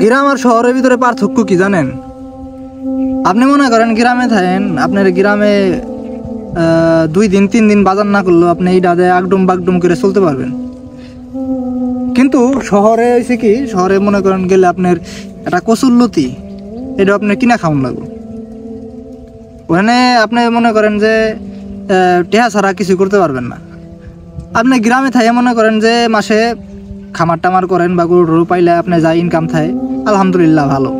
গ্রাম আর শহরের ভিতরে পার্থক্য কি জানেন? আপনি মনে করেন গ্রামে থাকেন, আপনার গ্রামে 2 দিন 3 দিন বাজার না করলেও আপনি এই ডাদে আগডুম বাগডুম করে চলতে পারবেন। কিন্তু শহরে হয়েছে কি, শহরে মনে করেন গেলে আপনার একটা কচুরলতি এটা আপনার কিনা খাওয়ান লাগবে। ওখানে আপনি মনে করেন যে টেহা ছাড়া কিছু করতে পারবেন না। আপনি গ্রামে থাকে মনে করেন যে মাসে খামার টামার করেন বা গরু টরু পাইলে আপনি যা ইনকাম থাকে আলহামদুলিল্লাহ ভালো।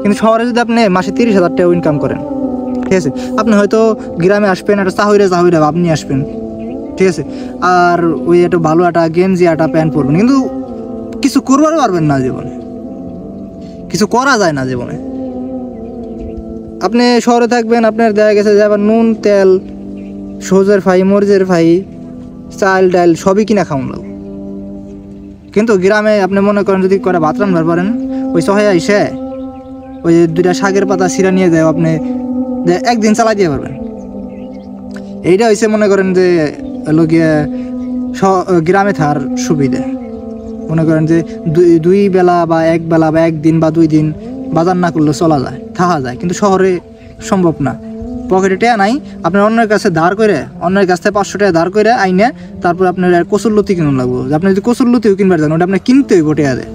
কিন্তু শহরে যদি আপনি মাসে 30,000 টাকা ইনকাম করেন, ঠিক আছে, আপনি হয়তো গ্রামে আসবেন একটা চাহুইরা ভাব নিয়ে আসবেন, ঠিক আছে, আর ওই একটা ভালো একটা গেঞ্জি একটা প্যান্ট পরবেন, কিন্তু কিছু করবার পারবেন না জীবনে, কিছু করা যায় না জীবনে। আপনি শহরে থাকবেন, আপনার দেখা গেছে যে আবার নুন তেল সজের ফাই মরিচের ফাই চাল ডাল সবই কিনা খাওয়ান লাগবে। কিন্তু গ্রামে আপনি মনে করেন যদি করে ভাত রান্নার পারেন, ওই সহায় আইসে ওই 2টা শাকের পাতা সিরা নিয়ে যায়, আপনি একদিন চালাই দিয়ে পারবেন। এইটা হয়েছে মনে করেন যে লোকে গ্রামে থাকার সুবিধা। মনে করেন যে দুই বেলা বা এক বেলা বা একদিন বা 2 দিন বাজার না করলে চলা যায়, থাকা যায়। কিন্তু শহরে সম্ভব না, পকেটে টাকা নাই, আপনার অন্যের কাছে ধার করে, অন্যের কাছ থেকে 500 টাকা ধার করে আইনে তারপর আপনার কচুরলতি কিনুন লাগবো। আপনি যদি কচুরলতিও কিনবার যান, ওটা আপনার কিনতে হইব টাকা দেয়।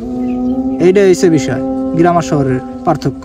এইটা হচ্ছে বিষয়, গ্রাম আর শহরের পার্থক্য।